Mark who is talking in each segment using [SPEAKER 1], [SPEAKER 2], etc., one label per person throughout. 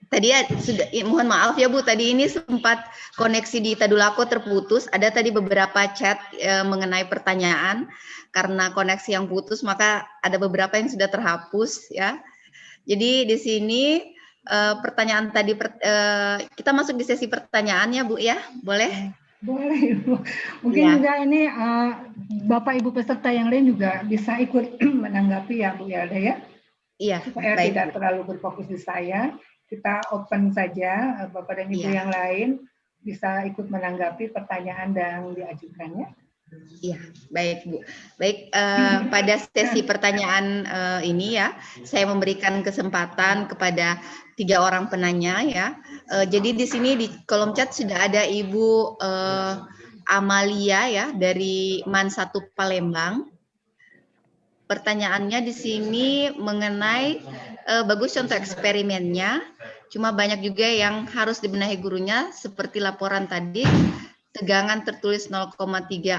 [SPEAKER 1] Tadi ya, sudah, mohon maaf ya Bu, tadi ini sempat koneksi di Tadulako terputus. Ada tadi beberapa chat mengenai pertanyaan, karena koneksi yang putus maka ada beberapa yang sudah terhapus ya. Jadi di sini pertanyaan tadi kita masuk di sesi pertanyaan ya Bu ya, boleh?
[SPEAKER 2] Boleh Ibu. Mungkin
[SPEAKER 1] ya.
[SPEAKER 2] juga ini Bapak Ibu peserta yang lain juga bisa ikut menanggapi ya Bu Yelda ya.
[SPEAKER 1] Iya.
[SPEAKER 2] Supaya
[SPEAKER 1] Baik,
[SPEAKER 2] tidak terlalu berfokus di saya, kita open saja, Bapak dan Ibu yang lain bisa ikut menanggapi pertanyaan yang diajukannya.
[SPEAKER 1] Iya, baik Bu. Baik, pada sesi pertanyaan ini ya, saya memberikan kesempatan kepada 3 orang penanya ya. Jadi di sini di kolom chat sudah ada Ibu Amalia ya dari MAN 1 Palembang. Pertanyaannya di sini mengenai bagus contoh eksperimennya, cuma banyak juga yang harus dibenahi gurunya seperti laporan tadi, tegangan tertulis 0,3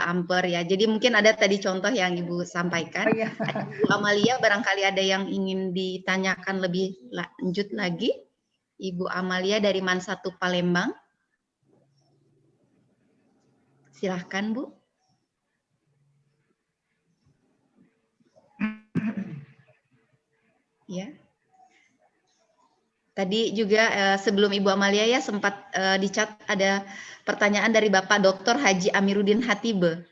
[SPEAKER 1] ampere ya. Jadi mungkin ada tadi contoh yang Ibu sampaikan. Ibu Amalia barangkali ada yang ingin ditanyakan lebih lanjut lagi. Ibu Amalia dari MAN 1 Palembang. Silahkan Bu. Ya. Tadi juga sebelum Ibu Amalia ya sempat di chat ada pertanyaan dari Bapak Dr. Haji Amiruddin Hatibe.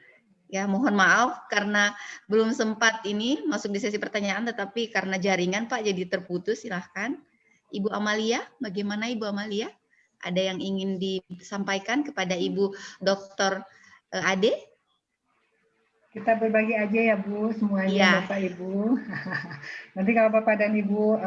[SPEAKER 1] Ya, mohon maaf karena belum sempat ini masuk di sesi pertanyaan, tetapi karena jaringan Pak jadi terputus. Silahkan Ibu Amalia, bagaimana Ibu Amalia? Ada yang ingin disampaikan kepada Ibu Dr. Ade?
[SPEAKER 2] Kita berbagi aja ya Bu, semuanya Bapak Ibu. Nanti kalau Bapak dan Ibu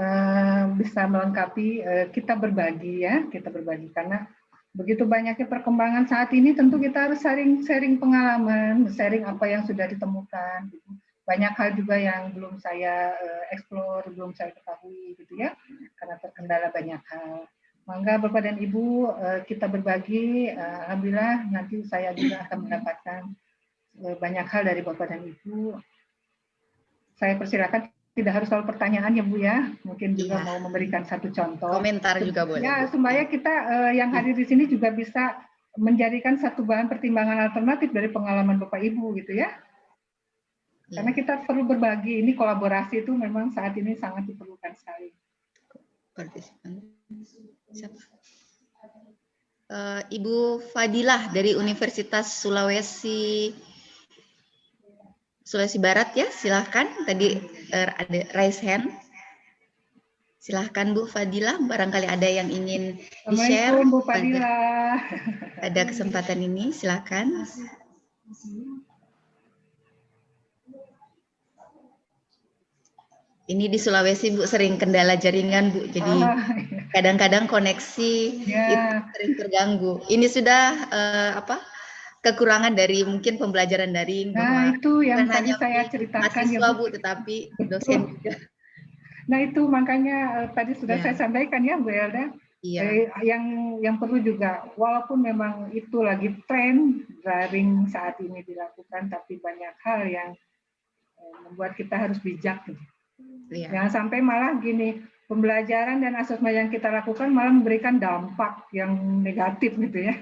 [SPEAKER 2] bisa melengkapi, kita berbagi ya, kita berbagi. Karena begitu banyaknya perkembangan saat ini, tentu kita harus sharing pengalaman, sharing apa yang sudah ditemukan. Gitu. Banyak hal juga yang belum saya explore, belum saya ketahui gitu ya, karena terkendala banyak hal. Mangga Bapak dan Ibu, kita berbagi, alhamdulillah nanti saya juga akan mendapatkan banyak hal dari Bapak dan Ibu. Saya persilakan, tidak harus selalu pertanyaan ya Bu ya, mungkin juga mau memberikan satu contoh.
[SPEAKER 1] Komentar juga boleh.
[SPEAKER 2] Ya, supaya kita yang hadir di sini juga bisa menjadikan satu bahan pertimbangan alternatif dari pengalaman Bapak Ibu gitu ya. Karena kita perlu berbagi, ini kolaborasi itu memang saat ini sangat diperlukan sekali.
[SPEAKER 1] Ibu Fadilah dari Universitas Sulawesi Barat ya, silahkan. Tadi ada raise hand. Silahkan Bu Fadilah, barangkali ada yang ingin di-share.
[SPEAKER 2] Assalamualaikum Bu Fadilah.
[SPEAKER 1] Pada kesempatan ini, silahkan. Ini di Sulawesi Bu sering kendala jaringan Bu, jadi kadang-kadang koneksi itu sering terganggu. Ini sudah kekurangan dari mungkin pembelajaran daring, bahwa
[SPEAKER 2] itu yang
[SPEAKER 1] bukan
[SPEAKER 2] tadi
[SPEAKER 1] hanya
[SPEAKER 2] saya ceritakan
[SPEAKER 1] mahasiswa
[SPEAKER 2] ya
[SPEAKER 1] Bu, tetapi dosen juga.
[SPEAKER 2] Nah itu makanya tadi sudah saya sampaikan ya Bu Elda. Yang perlu juga, walaupun memang itu lagi tren daring saat ini dilakukan, tapi banyak hal yang membuat kita harus bijak. Jangan sampai malah gini, pembelajaran dan asesmen yang kita lakukan malah memberikan dampak yang negatif gitu ya.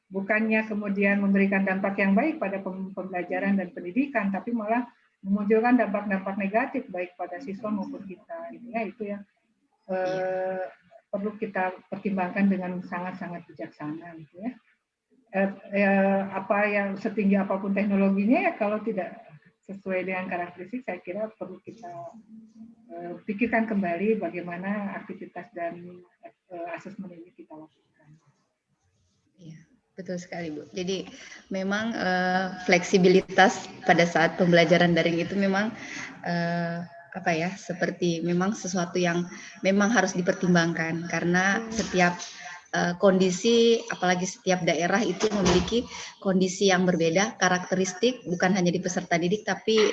[SPEAKER 2] Bukannya kemudian memberikan dampak yang baik pada pembelajaran dan pendidikan, tapi malah memunculkan dampak-dampak negatif baik pada siswa maupun kita. Gitu ya, itu yang perlu kita pertimbangkan dengan sangat-sangat bijaksana. Gitu ya. Apa yang setinggi apapun teknologinya ya kalau tidak sesuai dengan karakteristik, saya kira perlu kita pikirkan kembali bagaimana aktivitas dan asesmen ini kita lakukan.
[SPEAKER 1] Iya, betul sekali Bu. Jadi memang fleksibilitas pada saat pembelajaran daring itu memang seperti memang sesuatu yang memang harus dipertimbangkan, karena setiap kondisi, apalagi setiap daerah itu memiliki kondisi yang berbeda, karakteristik bukan hanya di peserta didik tapi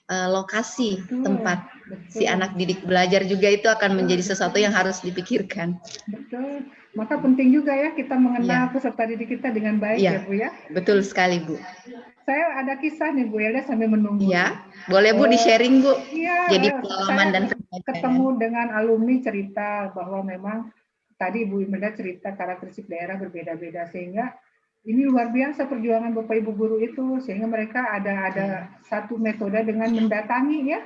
[SPEAKER 1] lokasi tempat si anak didik belajar juga itu akan menjadi sesuatu yang harus dipikirkan.
[SPEAKER 2] Betul, maka penting juga ya kita mengenal peserta didik kita dengan baik ya Bu ya.
[SPEAKER 1] Betul sekali Bu.
[SPEAKER 2] Saya ada kisah nih Bu Elda sambil menunggu.
[SPEAKER 1] Ya, boleh Bu di-sharing Bu.
[SPEAKER 2] Iya,
[SPEAKER 1] jadi pengalaman dan
[SPEAKER 2] ketemu dengan alumni cerita bahwa memang tadi Ibu Imelda cerita karakteristik daerah berbeda-beda, sehingga ini luar biasa perjuangan Bapak Ibu guru itu, sehingga mereka ada satu metode dengan mendatangi ya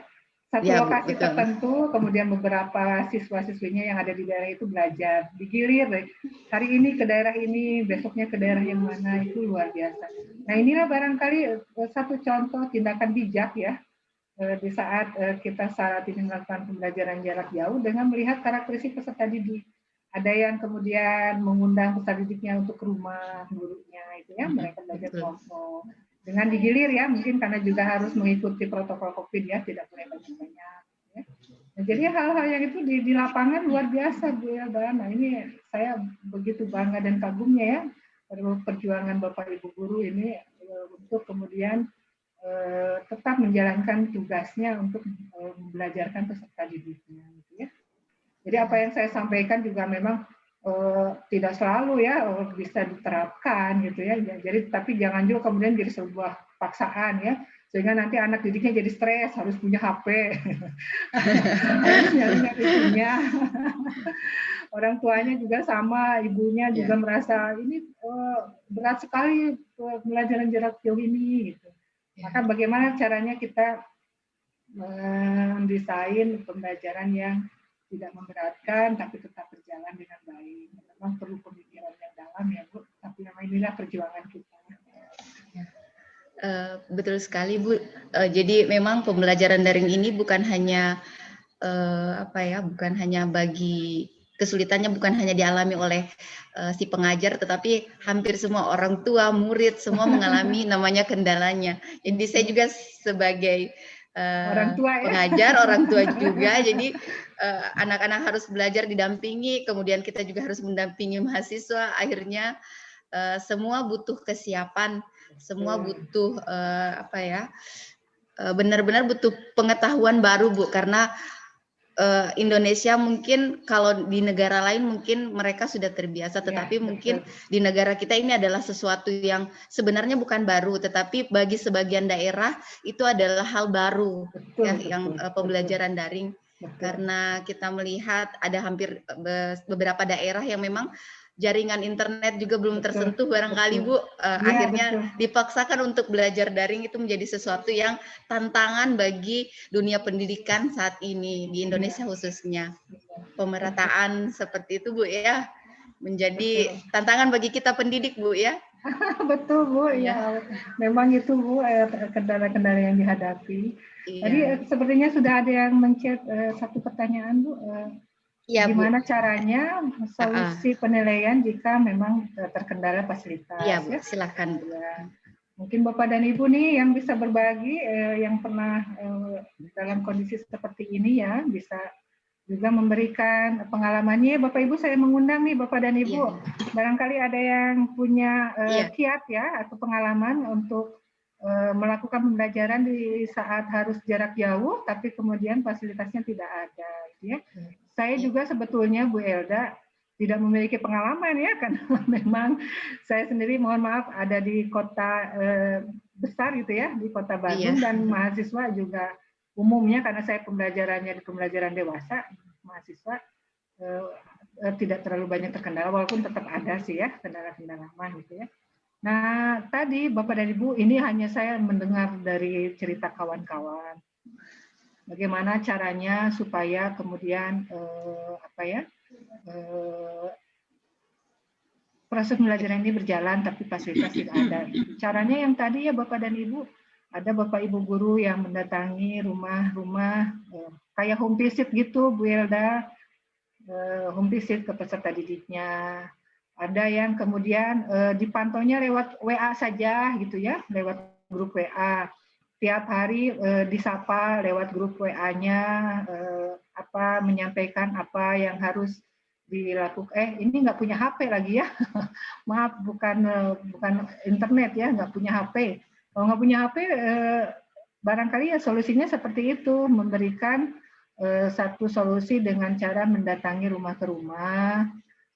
[SPEAKER 2] satu
[SPEAKER 1] Ya, Bu,
[SPEAKER 2] lokasi
[SPEAKER 1] betul.
[SPEAKER 2] tertentu, kemudian beberapa siswa-siswinya yang ada di daerah itu belajar, digilir hari ini ke daerah ini, besoknya ke daerah yang mana, itu luar biasa. Nah inilah barangkali satu contoh tindakan bijak ya, di saat kita saat ini melakukan pembelajaran jarak jauh dengan melihat karakteristik peserta didik. Ada yang kemudian mengundang peserta didiknya untuk ke rumah gurunya, itu ya mereka belajar kelompok. Dengan digilir ya, mungkin karena juga harus mengikuti protokol COVID ya, tidak boleh banyak-banyak. Ya. Nah, jadi hal-hal yang itu di lapangan luar biasa Bu Elda. Nah ini saya begitu bangga dan kagumnya ya perjuangan Bapak Ibu guru ini untuk kemudian tetap menjalankan tugasnya untuk membelajarkan peserta didiknya. Gitu ya. Jadi apa yang saya sampaikan juga memang tidak selalu ya bisa diterapkan gitu ya. Jadi tapi jangan juga kemudian jadi sebuah paksaan ya, sehingga nanti anak didiknya jadi stres harus punya HP, harus nyari punya. Orang tuanya juga sama, ibunya juga merasa ini berat sekali pembelajaran jarak jauh ini gitu. Maka bagaimana caranya kita mendesain pembelajaran yang tidak memberatkan tapi tetap berjalan dengan baik. Memang perlu pemikiran yang dalam ya Bu, tapi memang inilah perjuangan kita.
[SPEAKER 1] Betul sekali Bu. Jadi memang pembelajaran daring ini bukan hanya bukan hanya bagi kesulitannya bukan hanya dialami oleh si pengajar, tetapi hampir semua orang tua, murid semua mengalami namanya kendalanya. Jadi saya juga sebagai
[SPEAKER 2] orang tua ya?
[SPEAKER 1] pengajar, orang tua juga, jadi anak-anak harus belajar didampingi, kemudian kita juga harus mendampingi mahasiswa, akhirnya semua butuh kesiapan, semua butuh benar-benar butuh pengetahuan baru Bu, karena Indonesia mungkin kalau di negara lain mungkin mereka sudah terbiasa, tetapi mungkin di negara kita ini adalah sesuatu yang sebenarnya bukan baru, tetapi bagi sebagian daerah itu adalah hal baru yang pembelajaran daring. Karena kita melihat ada hampir beberapa daerah yang memang jaringan internet juga belum tersentuh barangkali Bu, akhirnya dipaksakan untuk belajar daring. Itu menjadi sesuatu yang tantangan bagi dunia pendidikan saat ini di Indonesia khususnya. Pemerataan seperti itu Bu ya, menjadi tantangan bagi kita pendidik Bu ya.
[SPEAKER 2] Betul Bu, ya memang itu Bu kendala-kendala yang dihadapi. Tadi sepertinya sudah ada yang men-chat satu pertanyaan Bu. Ya, gimana Bu, caranya solusi penilaian jika memang terkendala fasilitas?
[SPEAKER 1] Iya Bu, silakan Bu.
[SPEAKER 2] Ya. Mungkin Bapak dan Ibu nih yang bisa berbagi, yang pernah dalam kondisi seperti ini ya, bisa juga memberikan pengalamannya. Bapak Ibu saya mengundang nih Bapak dan Ibu, barangkali ada yang punya kiat ya atau pengalaman untuk melakukan pembelajaran di saat harus jarak jauh, tapi kemudian fasilitasnya tidak ada. Ya. Saya juga sebetulnya Bu Elda tidak memiliki pengalaman ya, karena memang saya sendiri mohon maaf ada di kota besar gitu ya, di kota Bandung, dan mahasiswa juga umumnya karena saya pembelajarannya di pembelajaran dewasa, mahasiswa tidak terlalu banyak terkendala, walaupun tetap ada sih ya kendala-kendala mah gitu ya. Nah tadi Bapak dan Ibu, ini hanya saya mendengar dari cerita kawan-kawan. Bagaimana caranya supaya kemudian proses pembelajaran ini berjalan tapi fasilitas tidak ada. Caranya yang tadi ya Bapak dan Ibu, ada Bapak Ibu guru yang mendatangi rumah-rumah kayak home visit gitu Bu Elda, home visit ke peserta didiknya. Ada yang kemudian dipantaunya lewat WA saja gitu ya, lewat grup WA. Tiap hari disapa lewat grup WA-nya, menyampaikan apa yang harus dilakukan. Ini nggak punya HP lagi ya, maaf bukan internet ya, nggak punya HP. Kalau nggak punya HP, barangkali ya solusinya seperti itu, memberikan satu solusi dengan cara mendatangi rumah ke rumah,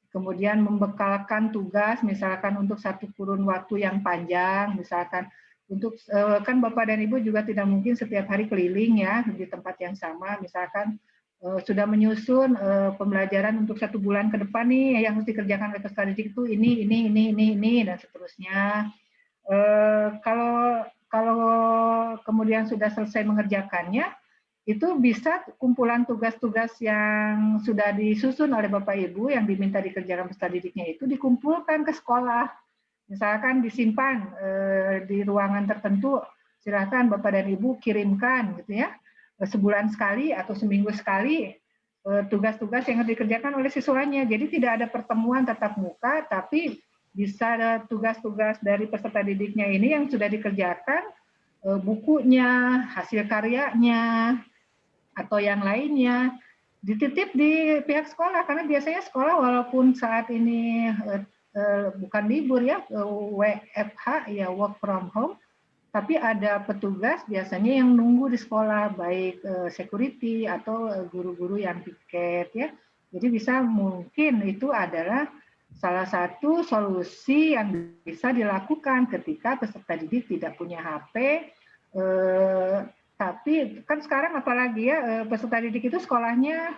[SPEAKER 2] kemudian membekalkan tugas, misalkan untuk satu kurun waktu yang panjang, misalkan untuk kan Bapak dan Ibu juga tidak mungkin setiap hari keliling ya di tempat yang sama, misalkan sudah menyusun pembelajaran untuk 1 bulan ke depan nih yang harus dikerjakan oleh peserta didik itu ini dan seterusnya. Kalau kemudian sudah selesai mengerjakannya, itu bisa kumpulan tugas-tugas yang sudah disusun oleh Bapak Ibu yang diminta dikerjakan peserta didiknya itu dikumpulkan ke sekolah. Misalkan disimpan di ruangan tertentu, silakan Bapak dan Ibu kirimkan gitu ya. Sebulan sekali atau seminggu sekali tugas-tugas yang harus dikerjakan oleh siswanya. Jadi tidak ada pertemuan tatap muka, tapi bisa ada tugas-tugas dari peserta didiknya ini yang sudah dikerjakan, bukunya, hasil karyanya, atau yang lainnya, dititip di pihak sekolah. Karena biasanya sekolah walaupun saat ini bukan libur ya, WFH ya, work from home, tapi ada petugas biasanya yang nunggu di sekolah, baik security atau guru-guru yang piket ya. Jadi bisa mungkin itu adalah salah satu solusi yang bisa dilakukan ketika peserta didik tidak punya HP. Tapi kan sekarang apalagi ya peserta didik itu sekolahnya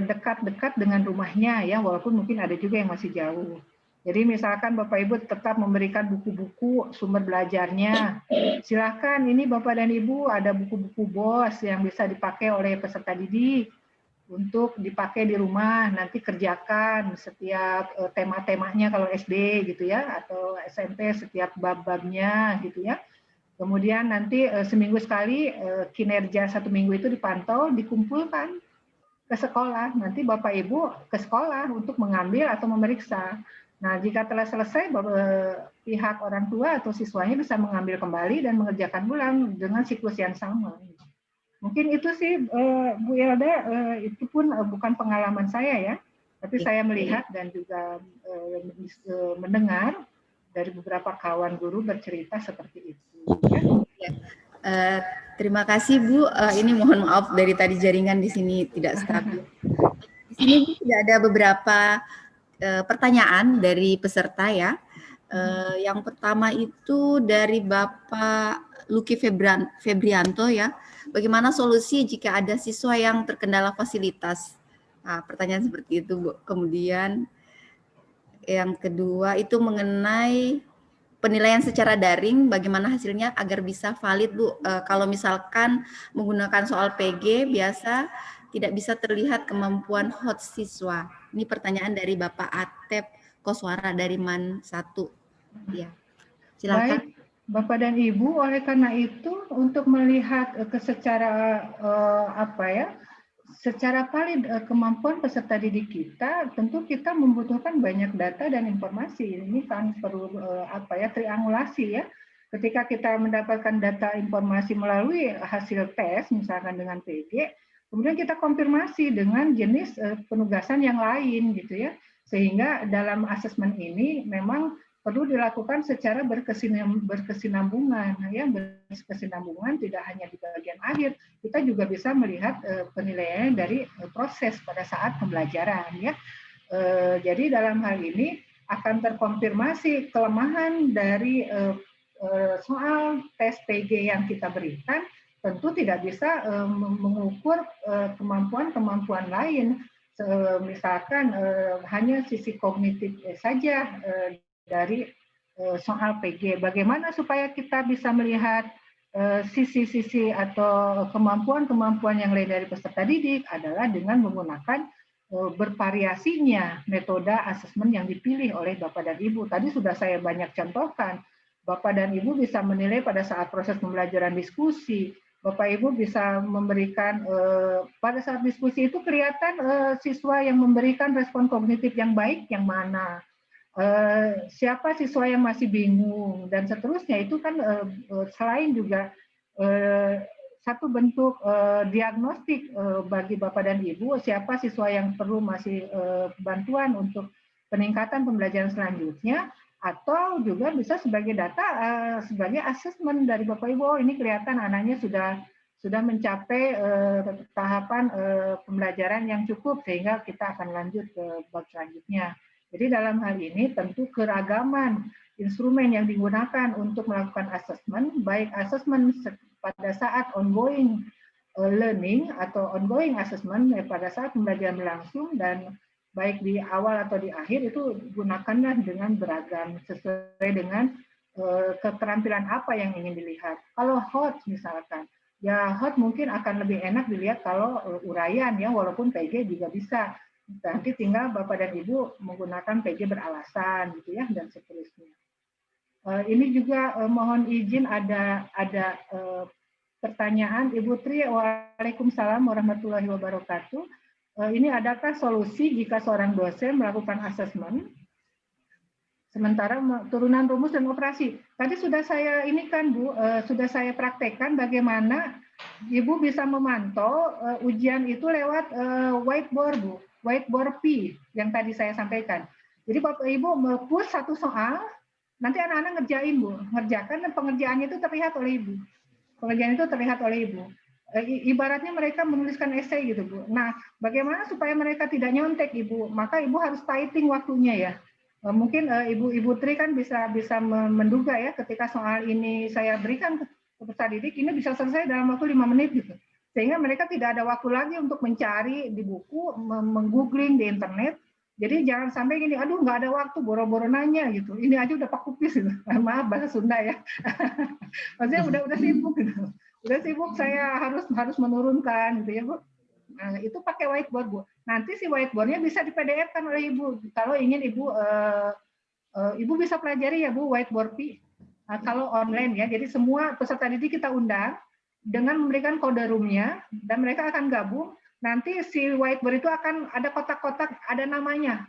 [SPEAKER 2] dekat-dekat dengan rumahnya ya, walaupun mungkin ada juga yang masih jauh. Jadi misalkan Bapak Ibu tetap memberikan buku-buku sumber belajarnya. Silahkan ini Bapak dan Ibu ada buku-buku BOS yang bisa dipakai oleh peserta didik untuk dipakai di rumah, nanti kerjakan setiap tema-temanya kalau SD gitu ya, atau SMP setiap bab-babnya gitu ya. Kemudian nanti seminggu sekali kinerja 1 minggu itu dipantau, dikumpulkan ke sekolah. Nanti Bapak Ibu ke sekolah untuk mengambil atau memeriksa. Nah, jika telah selesai, pihak orang tua atau siswanya bisa mengambil kembali dan mengerjakan ulang dengan siklus yang sama. Mungkin itu sih, Bu Elda, itu pun bukan pengalaman saya ya, tapi saya melihat dan juga mendengar dari beberapa kawan guru bercerita seperti itu. Ya.
[SPEAKER 1] Terima kasih Bu. Ini mohon maaf dari tadi jaringan di sini tidak stabil. Di sini Bu, sudah ada beberapa pertanyaan dari peserta ya. Yang pertama itu dari Bapak Luki Febrianto ya. Bagaimana solusi jika ada siswa yang terkendala fasilitas? Nah, pertanyaan seperti itu Bu. Kemudian yang kedua itu mengenai penilaian secara daring, bagaimana hasilnya agar bisa valid Bu? Kalau misalkan menggunakan soal PG biasa tidak bisa terlihat kemampuan hot siswa. Ini pertanyaan dari Bapak Atep Koswara dari MAN 1. Ya, silakan.
[SPEAKER 2] Baik, Bapak dan Ibu, oleh karena itu untuk melihat secara secara valid kemampuan peserta didik kita, tentu kita membutuhkan banyak data dan informasi. Ini kan perlu triangulasi ya. Ketika kita mendapatkan data informasi melalui hasil tes, misalkan dengan PG, kemudian kita konfirmasi dengan jenis penugasan yang lain gitu ya. Sehingga dalam asesmen ini memang perlu dilakukan secara berkesinambungan ya, berkesinambungan tidak hanya di bagian akhir, kita juga bisa melihat penilaian dari proses pada saat pembelajaran ya. Jadi dalam hal ini akan terkonfirmasi kelemahan dari soal tes PG yang kita berikan, tentu tidak bisa mengukur kemampuan-kemampuan lain, misalkan hanya sisi kognitif saja dari soal PG. Bagaimana supaya kita bisa melihat sisi-sisi atau kemampuan-kemampuan yang lain dari peserta didik adalah dengan menggunakan bervariasinya metode asesmen yang dipilih oleh Bapak dan Ibu. Tadi sudah saya banyak contohkan. Bapak dan Ibu bisa menilai pada saat proses pembelajaran diskusi. Bapak Ibu bisa memberikan pada saat diskusi itu kelihatan siswa yang memberikan respon kognitif yang baik yang mana. Siapa siswa yang masih bingung dan seterusnya, itu kan selain juga satu bentuk diagnostik bagi Bapak dan Ibu, siapa siswa yang perlu masih bantuan untuk peningkatan pembelajaran selanjutnya, atau juga bisa sebagai data, sebagai asesmen dari Bapak Ibu, oh ini kelihatan anaknya sudah mencapai tahapan pembelajaran yang cukup sehingga kita akan lanjut ke bab selanjutnya. Jadi dalam hal ini tentu keragaman instrumen yang digunakan untuk melakukan asesmen, baik asesmen pada saat ongoing learning atau ongoing assessment pada saat pembelajaran berlangsung, dan baik di awal atau di akhir itu gunakanlah dengan beragam sesuai dengan keterampilan apa yang ingin dilihat. Kalau hot misalkan, ya hot mungkin akan lebih enak dilihat kalau uraian ya, walaupun PG juga bisa. Nanti tinggal Bapak dan Ibu menggunakan PG beralasan gitu ya, dan seterusnya. Ini juga mohon izin ada pertanyaan Ibu Tri. Waalaikumsalam warahmatullahi wabarakatuh. Ini adakah solusi jika seorang dosen melakukan asesmen sementara turunan rumus dan operasi? Tadi sudah saya ini kan Bu, sudah saya praktekkan bagaimana Ibu bisa memantau ujian itu lewat whiteboard Bu, whiteboard P yang tadi saya sampaikan. Jadi Bapak Ibu push satu soal, nanti anak-anak ngerjain Bu, ngerjakan, dan pengerjaannya itu terlihat oleh Ibu. Pengerjaan itu terlihat oleh Ibu. Ibaratnya mereka menuliskan esai gitu Bu. Nah, bagaimana supaya mereka tidak nyontek Ibu? Maka Ibu harus typing waktunya ya. Mungkin Ibu Tri kan bisa menduga ya, ketika soal ini saya berikan ke peserta didik, ini bisa selesai dalam waktu 5 menit gitu. Sehingga mereka tidak ada waktu lagi untuk mencari di buku, menggoogling di internet. Jadi jangan sampai gini, aduh nggak ada waktu, boro-boro nanya gitu. Ini aja udah pakupis gitu. Maaf bahasa Sunda ya. Maksudnya udah sibuk gitu. Udah sibuk, saya harus menurunkan gitu ya Bu. Nah, itu pakai whiteboard Bu. Nanti si whiteboardnya bisa di PDF-kan oleh Ibu. Kalau ingin Ibu Ibu bisa pelajari ya Bu whiteboard P. Kalau online ya. Jadi semua peserta didik kita undang dengan memberikan kode roomnya, dan mereka akan gabung. Nanti si whiteboard itu akan ada kotak-kotak, ada namanya.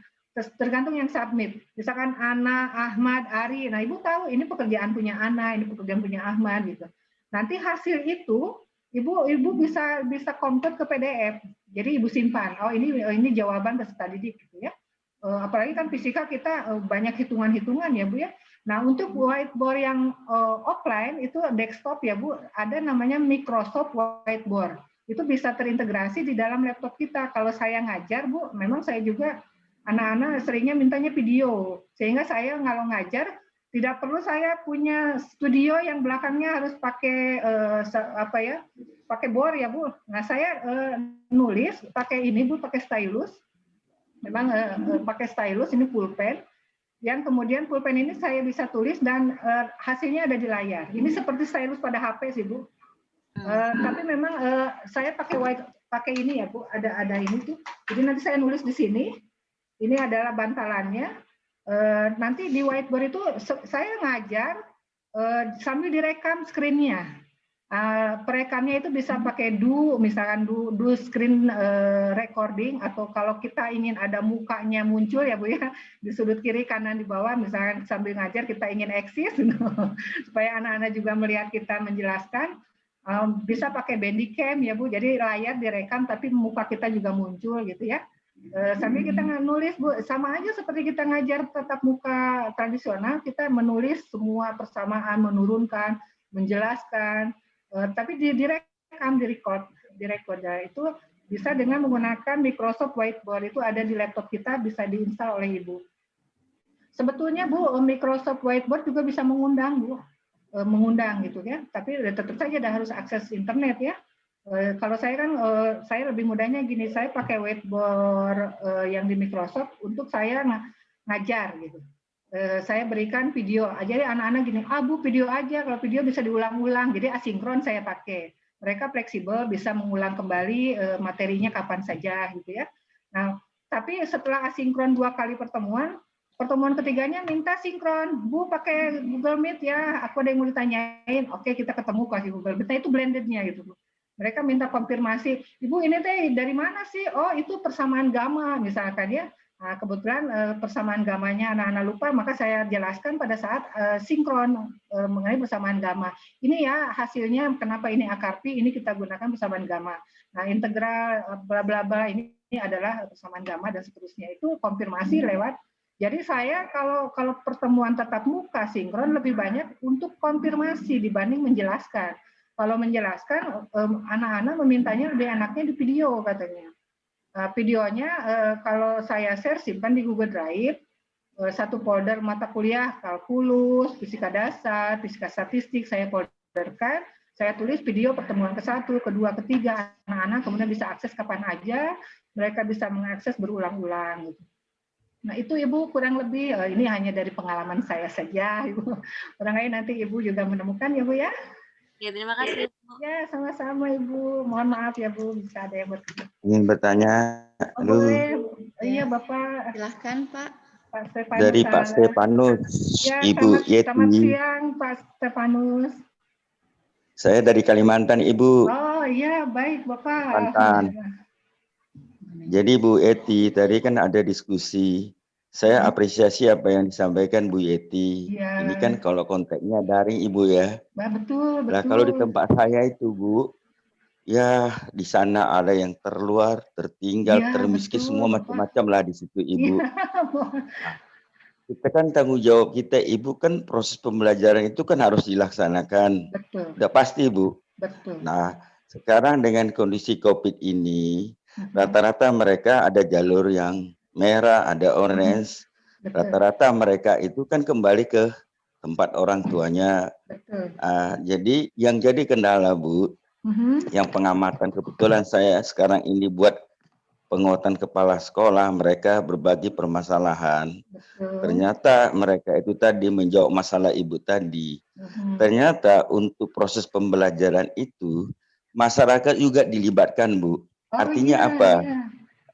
[SPEAKER 2] Tergantung yang submit. Misalkan Ana, Ahmad, Ari. Nah, Ibu tahu ini pekerjaan punya Ana, ini pekerjaan punya Ahmad gitu. Nanti hasil itu Ibu bisa convert ke PDF. Jadi Ibu simpan. Oh, ini jawaban peserta didik gitu ya. Apalagi kan fisika kita banyak hitungan-hitungan ya Bu ya. Nah, untuk whiteboard yang offline itu desktop ya Bu, ada namanya Microsoft Whiteboard. Itu bisa terintegrasi di dalam laptop kita. Kalau saya ngajar Bu, memang saya juga anak-anak seringnya mintanya video. Sehingga saya kalau ngajar tidak perlu saya punya studio yang belakangnya harus pakai pakai board ya Bu. Nah, saya nulis pakai ini Bu, pakai stylus. Memang pakai stylus, ini pulpen. Yang kemudian pulpen ini saya bisa tulis dan hasilnya ada di layar. Ini seperti stylus pada HP sih Bu. Tapi memang saya pakai ini ya Bu. Ada ini tuh. Jadi nanti saya nulis di sini. Ini adalah bantalannya. Nanti di whiteboard itu saya ngajar sambil direkam screen-nya. Perekamnya itu bisa pakai misalkan do screen recording, atau kalau kita ingin ada mukanya muncul ya Bu ya, di sudut kiri kanan di bawah, misalkan sambil ngajar kita ingin eksis supaya anak-anak juga melihat kita menjelaskan, bisa pakai Bandicam ya Bu, jadi layar direkam tapi muka kita juga muncul gitu ya. Sambil kita nulis Bu, sama aja seperti kita ngajar tatap muka tradisional, kita menulis semua persamaan, menurunkan, menjelaskan. Tapi direkam, direcord. Nah, itu bisa dengan menggunakan Microsoft Whiteboard. Itu ada di laptop kita, bisa diinstal oleh Ibu. Sebetulnya Bu, Microsoft Whiteboard juga bisa mengundang Bu, mengundang gitu ya. Tapi tetap saja harus akses internet ya. Kalau saya kan, saya lebih mudahnya gini, saya pakai whiteboard yang di Microsoft untuk saya ngajar gitu. Saya berikan video aja ya anak-anak gini, Bu video aja, kalau video bisa diulang-ulang, jadi asinkron saya pakai. Mereka fleksibel, bisa mengulang kembali materinya kapan saja gitu ya. Nah, tapi setelah asinkron 2 kali pertemuan ketiganya minta sinkron, Bu pakai Google Meet ya, aku ada yang mau ditanyain, oke kita ketemu pakai Google Meet, nah itu blendednya gitu Bu. Mereka minta konfirmasi, Ibu ini teh dari mana sih? Oh itu persamaan gamma misalkan ya. Nah, kebetulan persamaan gamanya anak-anak lupa, maka saya jelaskan pada saat sinkron mengenai persamaan gamma. Ini ya hasilnya kenapa ini akar pi, ini kita gunakan persamaan gamma. Nah integral bla bla bla ini adalah persamaan gamma dan seterusnya. Itu konfirmasi lewat. Jadi saya kalau pertemuan tatap muka sinkron lebih banyak untuk konfirmasi dibanding menjelaskan. Kalau menjelaskan anak-anak memintanya lebih enaknya di video katanya. Videonya kalau saya share simpan di Google Drive, satu folder mata kuliah kalkulus, fisika dasar, fisika statistik saya folderkan, Saya tulis video pertemuan ke-1, kedua, ketiga, anak-anak kemudian bisa akses kapan aja, mereka bisa mengakses berulang-ulang. Gitu. Nah itu Ibu kurang lebih, ini hanya dari pengalaman saya saja, Ibu. Barangkali nanti Ibu juga menemukan ya Bu ya.
[SPEAKER 3] Ya, terima kasih.
[SPEAKER 2] Ya, sama-sama Ibu. Mohon maaf ya Bu, bisa ada yang bertanya.
[SPEAKER 4] Ingin bertanya.
[SPEAKER 2] Oh, boleh. Iya Bapak.
[SPEAKER 1] Silahkan Pak.
[SPEAKER 2] Pak Stefanus.
[SPEAKER 4] Dari Pak Stefanus,
[SPEAKER 2] Ya,
[SPEAKER 4] Ibu Yeti.
[SPEAKER 2] selamat siang Pak Stefanus.
[SPEAKER 4] Saya dari Kalimantan, Ibu.
[SPEAKER 2] Oh iya, baik Bapak.
[SPEAKER 4] Kalimantan. Jadi Bu Yeti, tadi kan ada diskusi. Saya apresiasi apa yang disampaikan Bu Yeti.
[SPEAKER 2] Ya.
[SPEAKER 4] Ini kan kalau konteksnya daring Ibu ya.
[SPEAKER 2] Nah, betul.
[SPEAKER 4] Nah, kalau di tempat saya itu Bu, ya di sana ada yang terluar, tertinggal,
[SPEAKER 2] ya,
[SPEAKER 4] termiskin,
[SPEAKER 2] betul,
[SPEAKER 4] semua macam-macam lah di situ Ibu.
[SPEAKER 2] Ya.
[SPEAKER 4] Kita kan tanggung jawab kita Ibu kan proses pembelajaran itu kan harus dilaksanakan.
[SPEAKER 2] Betul.
[SPEAKER 4] Udah pasti Bu.
[SPEAKER 2] Betul.
[SPEAKER 4] Nah, sekarang dengan kondisi COVID ini, rata-rata mereka ada jalur yang merah, ada orange. Rata-rata mereka itu kan kembali ke tempat orang tuanya.
[SPEAKER 2] Betul.
[SPEAKER 4] Jadi yang jadi kendala Bu, yang pengamatan kebetulan saya sekarang ini buat penguatan kepala sekolah, mereka berbagi permasalahan.
[SPEAKER 2] Betul.
[SPEAKER 4] Ternyata mereka itu tadi menjawab masalah Ibu tadi. Ternyata untuk proses pembelajaran itu masyarakat juga dilibatkan Bu. Artinya apa?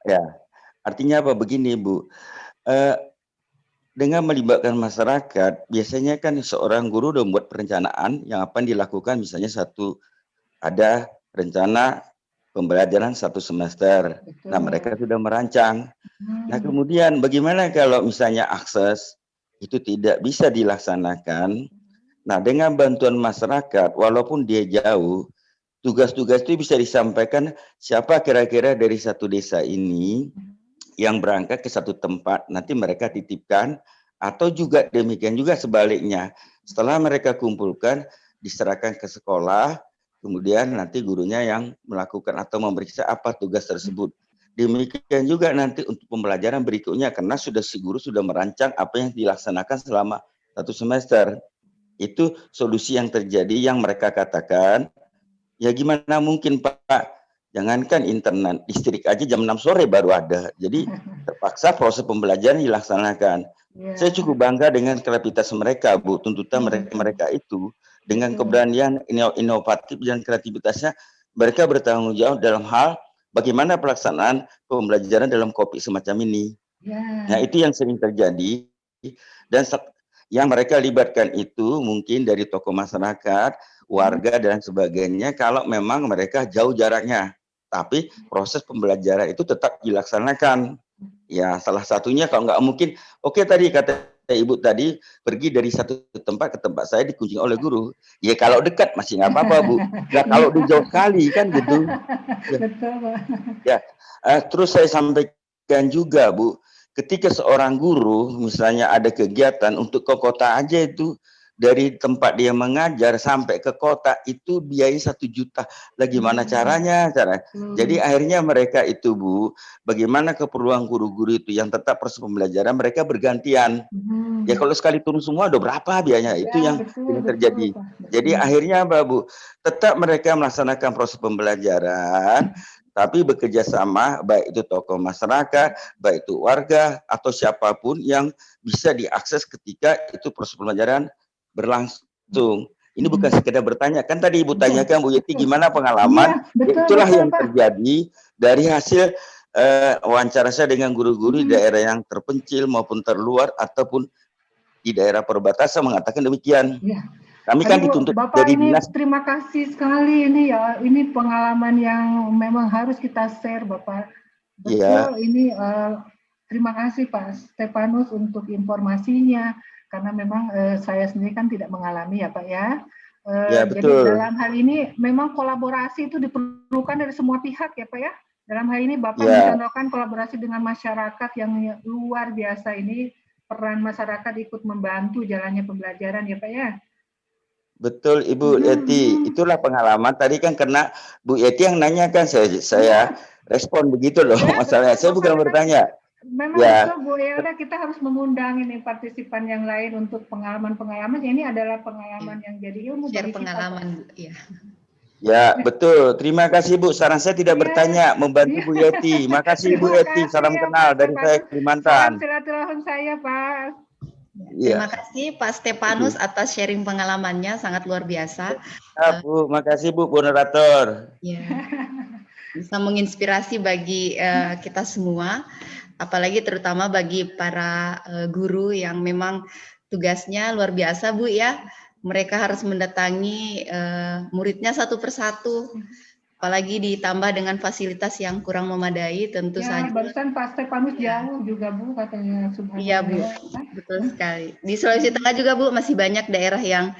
[SPEAKER 4] Ya, artinya apa? Begini Bu, dengan melibatkan masyarakat, biasanya kan seorang guru udah membuat perencanaan yang apa yang dilakukan, misalnya ada rencana pembelajaran 1 semester. Betul. Nah, mereka sudah merancang. Nah, kemudian bagaimana kalau misalnya akses itu tidak bisa dilaksanakan? Nah, dengan bantuan masyarakat, walaupun dia jauh, tugas-tugas itu bisa disampaikan siapa kira-kira dari satu desa ini yang berangkat ke satu tempat, nanti mereka titipkan, atau juga demikian juga sebaliknya. Setelah mereka kumpulkan, diserahkan ke sekolah, kemudian nanti gurunya yang melakukan atau memeriksa apa tugas tersebut. Demikian juga nanti untuk pembelajaran berikutnya, karena si guru sudah merancang apa yang dilaksanakan selama 1 semester. Itu solusi yang terjadi yang mereka katakan, ya gimana mungkin Pak, jangankan internet, listrik aja jam 6 sore baru ada. Jadi terpaksa proses pembelajaran dilaksanakan. Saya cukup bangga dengan kreativitas mereka Bu, tuntutan mereka itu. Dengan keberanian inovatif dan kreativitasnya, mereka bertanggung jawab dalam hal bagaimana pelaksanaan pembelajaran dalam COVID semacam ini. Nah, itu yang sering terjadi. Dan yang mereka libatkan itu mungkin dari tokoh masyarakat, warga, dan sebagainya, kalau memang mereka jauh jaraknya. Tapi proses pembelajaran itu tetap dilaksanakan. Ya, salah satunya kalau nggak mungkin, oke tadi kata Ibu tadi pergi dari satu tempat ke tempat saya dikunjungi oleh guru. Ya kalau dekat masih nggak apa-apa Bu. Ya kalau di jauh sekali kan gitu. Ya, terus saya sampaikan juga Bu, ketika seorang guru misalnya ada kegiatan untuk ke kota aja itu, dari tempat dia mengajar sampai ke kota itu biaya 1 juta. Lah gimana caranya? Jadi akhirnya mereka itu Bu, bagaimana keperluan guru-guru itu yang tetap proses pembelajaran mereka bergantian. Ya kalau sekali turun semua udah berapa biayanya? Itu yang terjadi. Jadi akhirnya apa Bu? Tetap mereka melaksanakan proses pembelajaran, tapi bekerja sama, baik itu tokoh masyarakat, baik itu warga atau siapapun yang bisa diakses ketika itu proses pembelajaran berlangsung. Ini bukan sekedar bertanya, kan tadi Ibu tanyakan Bu Yeti gimana pengalaman, itulah yang terjadi dari hasil wawancara saya dengan guru-guru di daerah yang terpencil maupun terluar ataupun di daerah perbatasan mengatakan demikian. Kami kan dituntut
[SPEAKER 2] Bapak
[SPEAKER 4] dari
[SPEAKER 2] ini
[SPEAKER 4] dinas.
[SPEAKER 2] Terima kasih sekali ini ya, ini pengalaman yang memang harus kita share Bapak. Betul, ini terima kasih Pak Stefanus untuk informasinya. Karena memang saya sendiri kan tidak mengalami ya Pak ya. Jadi dalam hal ini memang kolaborasi itu diperlukan dari semua pihak ya Pak ya. Dalam hal ini Bapak mencontohkan kolaborasi dengan masyarakat yang luar biasa ini, peran masyarakat ikut membantu jalannya pembelajaran ya Pak ya.
[SPEAKER 4] Betul Ibu Yeti, itulah pengalaman tadi kan karena Bu Yeti yang nanya kan saya respon begitu loh masalahnya. Saya bukan bertanya.
[SPEAKER 2] Memang
[SPEAKER 4] Ya,
[SPEAKER 2] betul Bu Elda, kita harus mengundang ini partisipan yang lain untuk pengalaman-pengalaman. Ini adalah pengalaman yang jadi ilmu
[SPEAKER 1] Share
[SPEAKER 2] bagi kita.
[SPEAKER 1] pengalaman, Bu. Ya.
[SPEAKER 4] ya betul. Terima kasih Bu. Saran saya tidak
[SPEAKER 2] Iya,
[SPEAKER 4] bertanya, membantu
[SPEAKER 2] iya.
[SPEAKER 4] Bu Yeti. Makasih Bu
[SPEAKER 2] Terima
[SPEAKER 4] Yeti.
[SPEAKER 2] kasih
[SPEAKER 4] Salam
[SPEAKER 2] ya
[SPEAKER 4] kenal
[SPEAKER 2] Pak
[SPEAKER 4] dari saya
[SPEAKER 2] Stefanus. Salam
[SPEAKER 4] Kalimantan.
[SPEAKER 2] silaturahim saya Pak.
[SPEAKER 1] Terima
[SPEAKER 4] Iya.
[SPEAKER 1] kasih Pak Stefanus atas sharing pengalamannya, sangat luar biasa.
[SPEAKER 4] Ya, Bu. Makasih Bu moderator.
[SPEAKER 1] Ya, bisa menginspirasi bagi kita semua, apalagi terutama bagi para guru yang memang tugasnya luar biasa Bu ya. Mereka harus mendatangi muridnya satu persatu, apalagi ditambah dengan fasilitas yang kurang memadai tentu
[SPEAKER 2] Ya,
[SPEAKER 1] saja.
[SPEAKER 2] barusan Pak Stefanus
[SPEAKER 1] Ya.
[SPEAKER 2] jauh juga Bu katanya
[SPEAKER 1] Iya Bu,
[SPEAKER 2] subhanallah.
[SPEAKER 1] betul sekali. Di Sulawesi Tengah juga Bu masih banyak daerah yang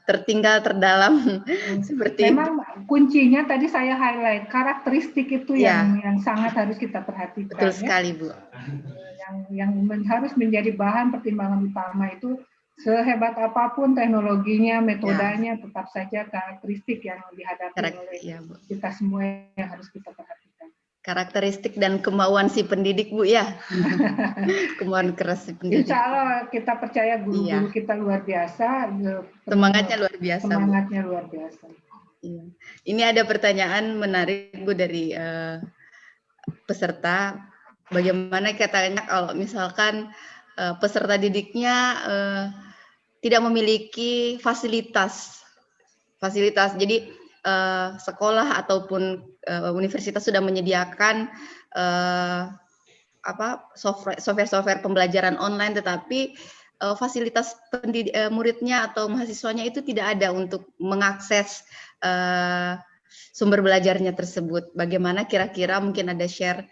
[SPEAKER 1] tertinggal terdalam seperti itu.
[SPEAKER 2] Memang kuncinya tadi saya highlight karakteristik itu
[SPEAKER 1] Ya,
[SPEAKER 2] yang sangat harus kita
[SPEAKER 1] betul
[SPEAKER 2] perhatikan ya.
[SPEAKER 1] sekali Bu.
[SPEAKER 2] Yang harus menjadi bahan pertimbangan utama itu sehebat apapun teknologinya, metodenya, tetap saja karakteristik yang dihadapi oleh
[SPEAKER 1] Ya, Bu.
[SPEAKER 2] kita semua yang harus kita perhatikan.
[SPEAKER 1] Karakteristik dan kemauan si pendidik Bu ya. Kemauan keras si pendidik.
[SPEAKER 2] Insya Allah kita percaya guru-guru kita luar biasa.
[SPEAKER 1] Semangatnya luar biasa.
[SPEAKER 2] Semangatnya luar biasa.
[SPEAKER 1] Iya. Ini ada pertanyaan menarik Bu dari peserta. Bagaimana katanya kalau misalkan peserta didiknya tidak memiliki fasilitas. Jadi sekolah ataupun universitas sudah menyediakan software pembelajaran online, tetapi fasilitas muridnya atau mahasiswanya itu tidak ada untuk mengakses sumber belajarnya tersebut. Bagaimana kira-kira mungkin ada share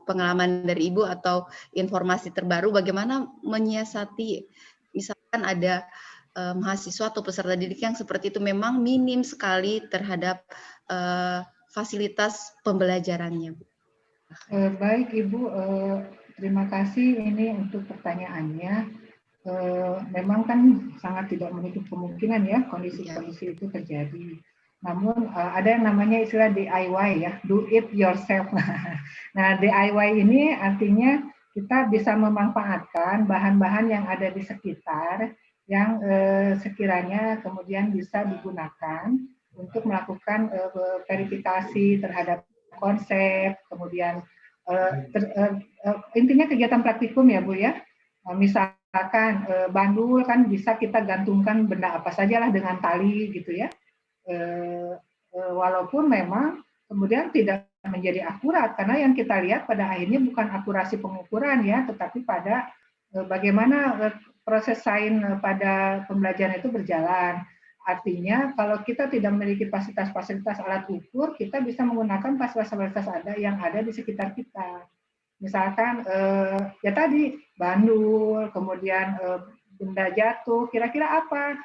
[SPEAKER 1] pengalaman dari Ibu atau informasi terbaru bagaimana menyiasati misalkan ada mahasiswa atau peserta didik yang seperti itu memang minim sekali terhadap fasilitas pembelajarannya.
[SPEAKER 2] Baik Ibu, terima kasih ini untuk pertanyaannya. Memang kan sangat tidak menutup kemungkinan ya kondisi-kondisi itu terjadi. Namun ada yang namanya istilah DIY ya, do it yourself. Nah DIY ini artinya kita bisa memanfaatkan bahan-bahan yang ada di sekitar yang sekiranya kemudian bisa digunakan untuk melakukan verifikasi terhadap konsep, kemudian intinya kegiatan praktikum ya Bu ya. Misalkan bandul kan bisa kita gantungkan benda apa sajalah dengan tali gitu ya. Walaupun memang kemudian tidak menjadi akurat karena yang kita lihat pada akhirnya bukan akurasi pengukuran ya, tetapi pada bagaimana proses sains pada pembelajaran itu berjalan. Artinya kalau kita tidak memiliki fasilitas-fasilitas alat ukur, kita bisa menggunakan fasilitas-fasilitas yang ada di sekitar kita. Misalkan ya tadi bandul, kemudian benda jatuh, kira-kira apa?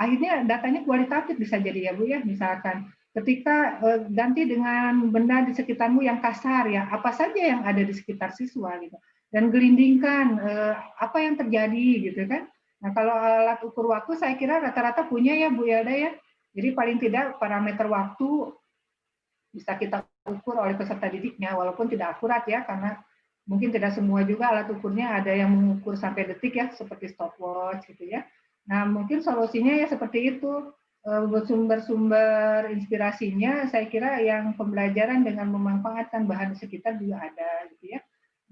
[SPEAKER 2] Akhirnya datanya kualitatif bisa jadi ya Bu ya. Misalkan ketika ganti dengan benda di sekitarmu yang kasar ya, apa saja yang ada di sekitar siswa gitu, dan gelindingkan apa yang terjadi gitu kan. Nah kalau alat ukur waktu saya kira rata-rata punya ya Bu Yelda ya. Jadi paling tidak parameter waktu bisa kita ukur oleh peserta didiknya, walaupun tidak akurat ya, karena mungkin tidak semua juga alat ukurnya ada yang mengukur sampai detik ya, seperti stopwatch gitu ya. Nah mungkin solusinya ya seperti itu, sumber-sumber inspirasinya saya kira yang pembelajaran dengan memanfaatkan bahan di sekitar juga ada gitu ya.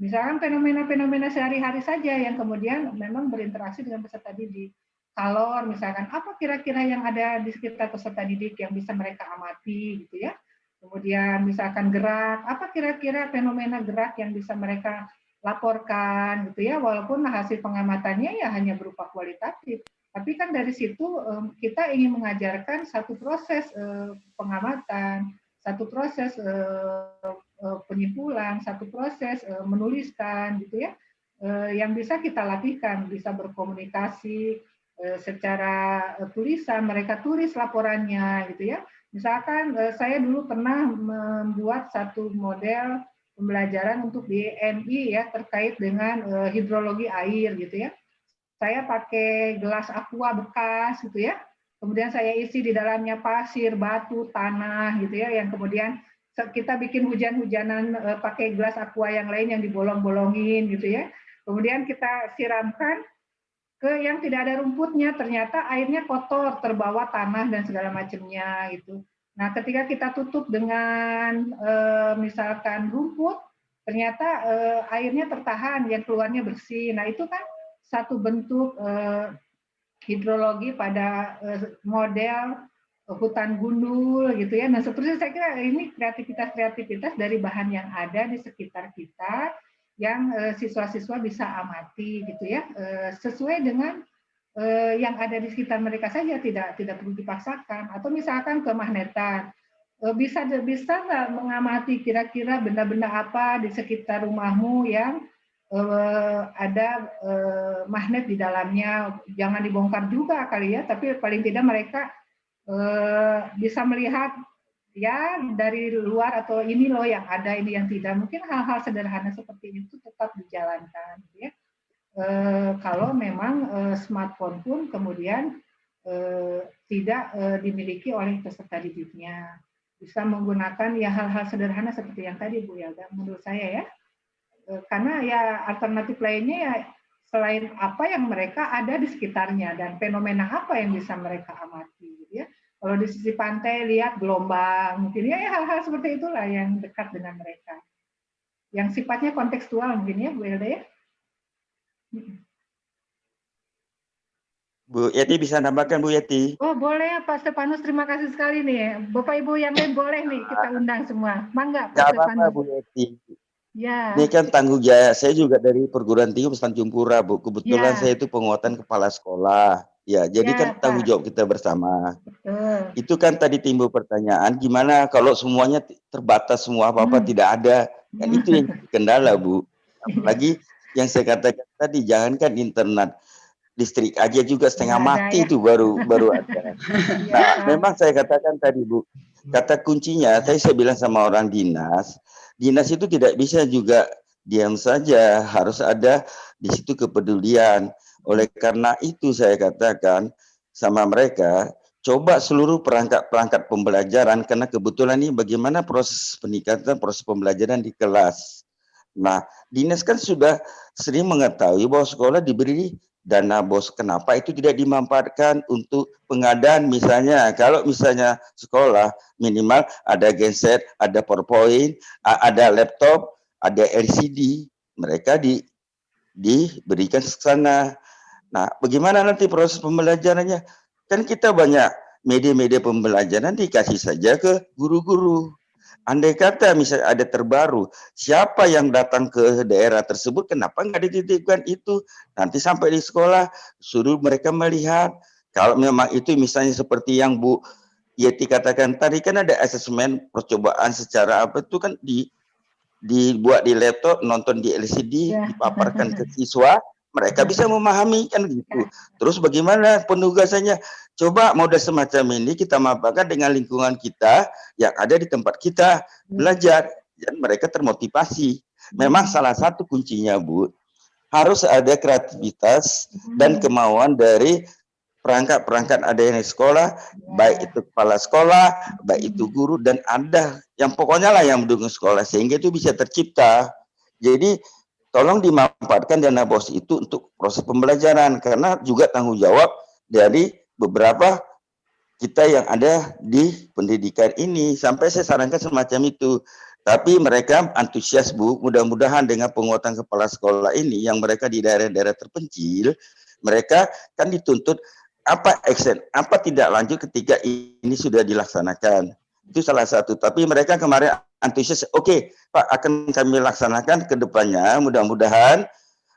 [SPEAKER 2] Misalkan fenomena-fenomena sehari-hari saja yang kemudian memang berinteraksi dengan peserta didik. Kalor misalkan, apa kira-kira yang ada di sekitar peserta didik yang bisa mereka amati gitu ya. Kemudian misalkan gerak, apa kira-kira fenomena gerak yang bisa mereka laporkan gitu ya, walaupun hasil pengamatannya ya hanya berupa kualitatif. Tapi kan dari situ kita ingin mengajarkan satu proses pengamatan, satu proses penyimpulan, satu proses menuliskan gitu ya, yang bisa kita latihkan, bisa berkomunikasi secara tulisan, mereka tulis laporannya gitu ya. Misalkan saya dulu pernah membuat satu model pembelajaran untuk di EMI ya terkait dengan hidrologi air gitu ya. Saya pakai gelas aqua bekas gitu ya. Kemudian saya isi di dalamnya pasir, batu, tanah gitu ya, yang kemudian kita bikin hujan-hujanan pakai gelas aqua yang lain yang dibolong-bolongin gitu ya. Kemudian kita siramkan ke yang tidak ada rumputnya, ternyata airnya kotor, terbawa tanah dan segala macamnya gitu. Nah, ketika kita tutup dengan misalkan rumput, ternyata airnya tertahan, yang keluarnya bersih. Nah, itu kan satu bentuk hidrologi pada model hutan gundul gitu ya. Nah, seterusnya saya kira ini kreativitas dari bahan yang ada di sekitar kita yang siswa-siswa bisa amati gitu ya, sesuai dengan yang ada di sekitar mereka saja, tidak perlu dipaksakan. Atau misalkan kemagnetan, bisa nggak mengamati kira-kira benda-benda apa di sekitar rumahmu yang ada magnet di dalamnya. Jangan dibongkar juga kali ya, tapi paling tidak mereka bisa melihat ya dari luar, atau ini loh yang ada, ini yang tidak. Mungkin hal-hal sederhana seperti itu tetap dijalankan ya. Kalau memang smartphone pun kemudian tidak dimiliki oleh peserta didiknya, bisa menggunakan ya hal-hal sederhana seperti yang tadi Bu Yalda menurut saya ya, karena ya alternatif lainnya ya selain apa yang mereka ada di sekitarnya dan fenomena apa yang bisa mereka amati gitu ya. Kalau di sisi pantai lihat gelombang, mungkin ya hal-hal seperti itulah yang dekat dengan mereka. Yang sifatnya kontekstual mungkin ya Bu Yalda ya.
[SPEAKER 4] Bu Yeti bisa nambahkan Bu Yeti?
[SPEAKER 2] Oh boleh Pak Stefanus, terima kasih sekali nih. Bapak Ibu yang lain boleh nih kita undang semua. Mangga Pak Stefanus.
[SPEAKER 4] Bu Yeti.
[SPEAKER 2] Ya.
[SPEAKER 4] Ini kan tanggung jawab saya juga dari perguruan tinggi Tanjung Pura, Bu. Kebetulan
[SPEAKER 2] ya.
[SPEAKER 4] saya itu penguatan kepala sekolah. Ya, jadi kan tanggung jawab kita bersama.
[SPEAKER 2] Betul.
[SPEAKER 4] Itu kan tadi timbul pertanyaan, gimana kalau semuanya terbatas, semua apa-apa tidak ada. Kan itu yang kendala, Bu. Apalagi yang saya katakan tadi, jangankan internet, listrik aja juga setengah mati itu baru ada. Nah, memang saya katakan tadi, Bu, kata kuncinya, saya bilang sama orang dinas itu tidak bisa juga diam saja, harus ada di situ kepedulian. Oleh karena itu saya katakan sama mereka, coba seluruh perangkat pembelajaran, karena kebetulan ini bagaimana proses peningkatan, proses pembelajaran di kelas. Nah, dinas kan sudah sering mengetahui bahwa sekolah diberi dana BOS. Kenapa itu tidak dimanfaatkan untuk pengadaan? Misalnya, kalau misalnya sekolah minimal ada genset, ada PowerPoint, ada laptop, ada LCD, mereka diberikan ke sana. Nah, bagaimana nanti proses pembelajarannya? Kan kita banyak media-media pembelajaran dikasih saja ke guru-guru. Andai kata misalnya ada terbaru, siapa yang datang ke daerah tersebut, kenapa nggak dititipkan itu? Nanti sampai di sekolah, suruh mereka melihat. Kalau memang itu misalnya seperti yang Bu Yeti katakan tadi, kan ada asesmen percobaan secara apa itu kan dibuat di laptop, nonton di LCD, dipaparkan ke siswa, mereka bisa memahami kan gitu. Terus bagaimana penugasannya? Coba model semacam ini kita manfaatkan dengan lingkungan kita yang ada di tempat kita belajar, dan mereka termotivasi. Memang salah satu kuncinya, Bu, harus ada kreativitas dan kemauan dari perangkat ada yang di sekolah, baik itu kepala sekolah, baik itu guru, dan ada yang pokoknya lah yang mendukung sekolah, sehingga itu bisa tercipta. Jadi tolong dimanfaatkan dana BOS itu untuk proses pembelajaran, karena juga tanggung jawab dari beberapa kita yang ada di pendidikan ini. Sampai saya sarankan semacam itu. Tapi mereka antusias, Bu. Mudah-mudahan dengan penguatan kepala sekolah ini yang mereka di daerah-daerah terpencil, mereka kan dituntut apa action, apa tidak lanjut ketika ini sudah dilaksanakan. Itu salah satu. Tapi mereka kemarin antusias, oke, Pak, akan kami laksanakan ke depannya, mudah-mudahan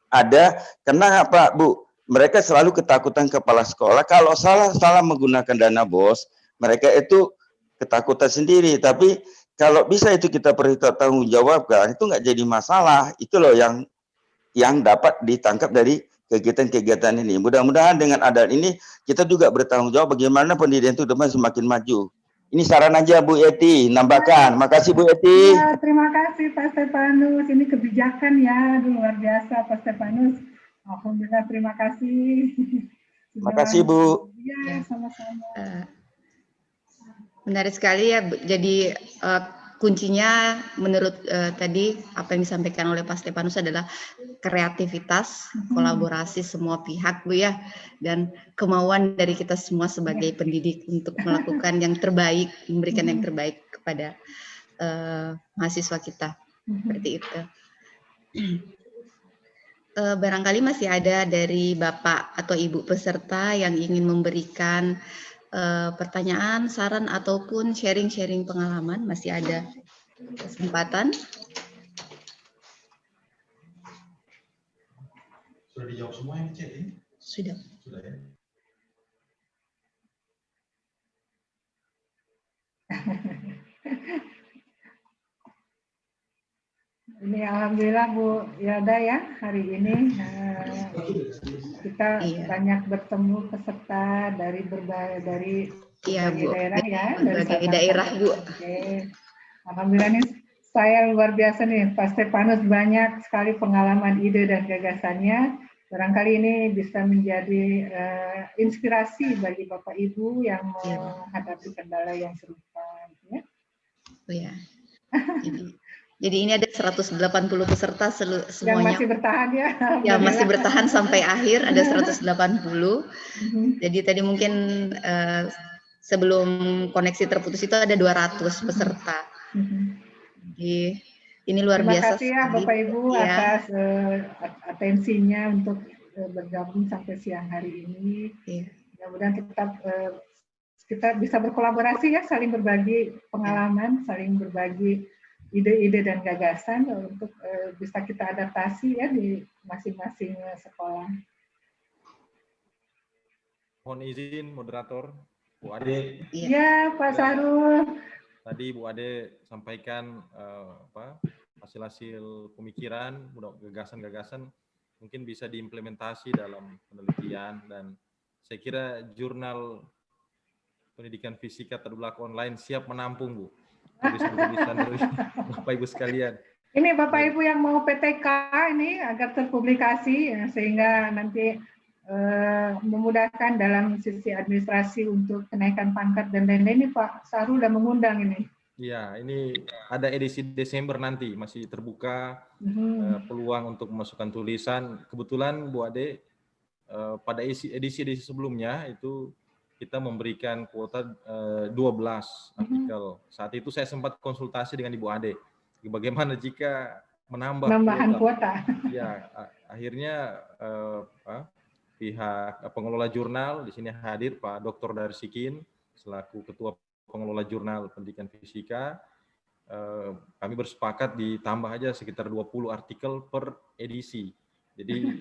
[SPEAKER 4] ada. Karena apa, Bu? Mereka selalu ketakutan kepala sekolah, kalau salah menggunakan dana BOS, mereka itu ketakutan sendiri. Tapi kalau bisa itu kita tanggung jawabkan, itu nggak jadi masalah. Itu loh yang dapat ditangkap dari kegiatan-kegiatan ini. Mudah-mudahan dengan ada ini, kita juga bertanggung jawab bagaimana pendidikan itu depan semakin maju. Ini saran aja Bu Yeti, nambahkan. Makasih Bu Yeti.
[SPEAKER 2] Ya, terima kasih Pak Stefanus. Ini kebijakan ya, luar biasa Pak Stefanus. Alhamdulillah, terima kasih.
[SPEAKER 4] Terima kasih Bu.
[SPEAKER 2] Ya, sama-sama.
[SPEAKER 1] Menarik sekali ya. Jadi kuncinya menurut tadi apa yang disampaikan oleh Pak Stefanus adalah kreativitas, kolaborasi semua pihak, Bu ya, dan kemauan dari kita semua sebagai pendidik untuk melakukan yang terbaik, memberikan yang terbaik kepada mahasiswa kita. Seperti itu. Barangkali masih ada dari Bapak atau Ibu peserta yang ingin memberikan pertanyaan, saran, ataupun sharing-sharing pengalaman. Masih ada kesempatan.
[SPEAKER 3] Sudah dijawab semua yang chat ini?
[SPEAKER 1] Sudah.
[SPEAKER 3] Sudah ya.
[SPEAKER 2] Ini alhamdulillah Bu Yada ya, hari ini kita banyak bertemu peserta dari berbagai daerah ya,
[SPEAKER 1] berbagai daerah Bu.
[SPEAKER 2] Oke. Alhamdulillah nih saya luar biasa nih, Pak Stefanus banyak sekali pengalaman, ide dan gagasannya. Barangkali ini bisa menjadi inspirasi bagi Bapak Ibu yang menghadapi kendala yang serupa. Ya.
[SPEAKER 1] Oh ya. Jadi ini ada 180 peserta semuanya.
[SPEAKER 2] Yang masih bertahan ya.
[SPEAKER 1] Yang masih bertahan sampai akhir, ada 180. Jadi tadi mungkin sebelum koneksi terputus itu ada 200 peserta. Jadi ini luar biasa.
[SPEAKER 2] Terima kasih ya Bapak Ibu atas atensinya untuk bergabung sampai siang hari ini. Mudah-mudahan kita bisa berkolaborasi ya, saling berbagi pengalaman, saling berbagi ide-ide dan gagasan untuk bisa kita adaptasi ya di masing-masing sekolah.
[SPEAKER 5] Mohon izin moderator, Bu Ade.
[SPEAKER 2] Ya, Pak Sarul.
[SPEAKER 5] Tadi Bu Ade sampaikan hasil-hasil pemikiran, gagasan-gagasan mungkin bisa diimplementasi dalam penelitian, dan saya kira jurnal pendidikan fisika terdulak online siap menampung Bu. Tulisan dari Bapak Ibu sekalian.
[SPEAKER 2] Ini Bapak Ibu yang mau PTK ini agar terpublikasi ya, sehingga nanti memudahkan dalam sisi administrasi untuk kenaikan pangkat dan lain-lain. Ini Pak Sarul sudah mengundang ini.
[SPEAKER 5] Iya, ini ada edisi Desember nanti, masih terbuka peluang untuk memasukkan tulisan. Kebetulan Bu Ade pada edisi sebelumnya itu kita memberikan kuota 12 artikel. Saat itu saya sempat konsultasi dengan Ibu Ade, bagaimana jika
[SPEAKER 2] penambahan kuota.
[SPEAKER 5] Ya, akhirnya pihak pengelola jurnal di sini hadir Pak Dr. Darsikin selaku Ketua Pengelola Jurnal Pendidikan Fisika. Kami bersepakat ditambah aja sekitar 20 artikel per edisi. Jadi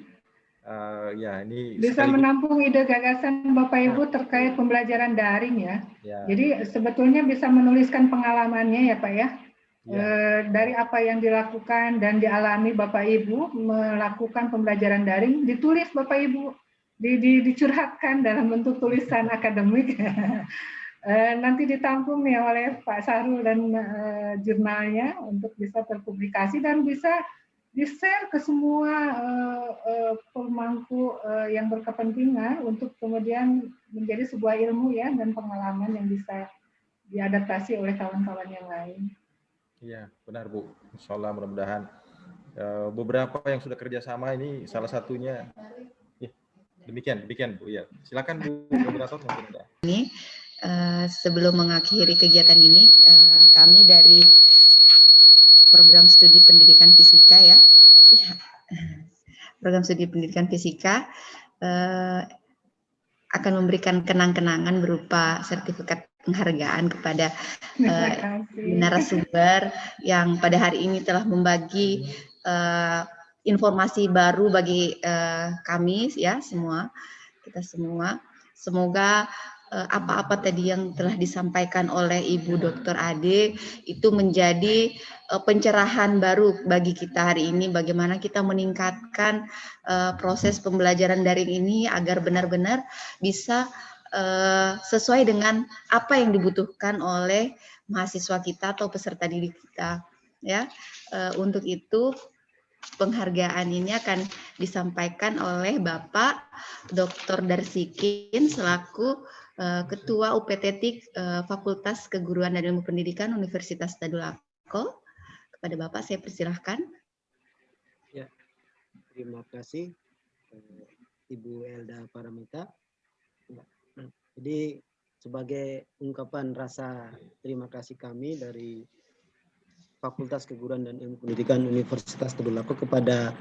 [SPEAKER 5] ya ini
[SPEAKER 2] bisa menampung ide gagasan Bapak Ibu terkait pembelajaran daring ya. Jadi sebetulnya bisa menuliskan pengalamannya ya Pak ya. Dari apa yang dilakukan dan dialami Bapak Ibu melakukan pembelajaran daring, ditulis Bapak Ibu, dicurhatkan dalam bentuk tulisan akademik. Nanti ditampung ya oleh Pak Sarul dan jurnalnya untuk bisa terpublikasi dan bisa di-share ke semua pemangku yang berkepentingan untuk kemudian menjadi sebuah ilmu ya dan pengalaman yang bisa diadaptasi oleh kawan-kawan yang lain.
[SPEAKER 5] Iya, benar Bu. Insya Allah mudah-mudahan beberapa yang sudah kerjasama ini salah satunya. Ya, demikian Bu. Ya, silakan Bu moderator mungkin ada.
[SPEAKER 1] Ini sebelum mengakhiri kegiatan ini, kami dari program studi pendidikan fisika ya, program studi pendidikan fisika akan memberikan kenang-kenangan berupa sertifikat penghargaan kepada narasumber yang pada hari ini telah membagi informasi baru bagi kami ya kita semua. Semoga apa-apa tadi yang telah disampaikan oleh Ibu Dr. Ade itu menjadi pencerahan baru bagi kita hari ini, bagaimana kita meningkatkan proses pembelajaran daring ini agar benar-benar bisa sesuai dengan apa yang dibutuhkan oleh mahasiswa kita atau peserta didik kita ya. Untuk itu penghargaan ini akan disampaikan oleh Bapak Dr. Darsikin selaku Ketua UPTTIK Fakultas Keguruan dan Ilmu Pendidikan Universitas Tadulako. Fisiko. Kepada Bapak saya persilahkan.
[SPEAKER 6] Ya, terima kasih Ibu Elda Paramita. Jadi sebagai ungkapan rasa terima kasih kami dari Fakultas Keguruan dan Ilmu Pendidikan Universitas Tadulako kepada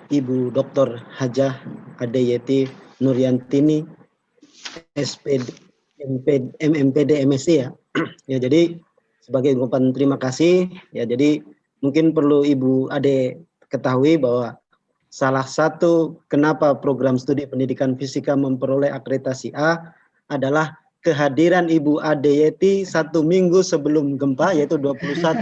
[SPEAKER 6] Ibu Dr. Hajah Adeyeti Nuryantini, SPD, MMPD, MSc ya. Ya, jadi sebagai ungkapan terima kasih ya, jadi mungkin perlu Ibu Ade ketahui bahwa salah satu kenapa program studi pendidikan fisika memperoleh akreditasi A adalah kehadiran Ibu Adeyeti 1 minggu sebelum gempa, yaitu 21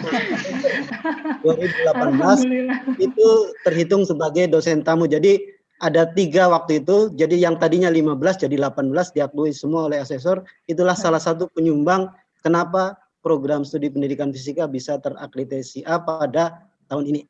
[SPEAKER 6] 2018 itu terhitung sebagai dosen tamu. Jadi ada 3 waktu itu, jadi yang tadinya 15 jadi 18 diakui semua oleh asesor. Itulah salah satu penyumbang kenapa program studi pendidikan fisika bisa terakreditasi A pada tahun ini.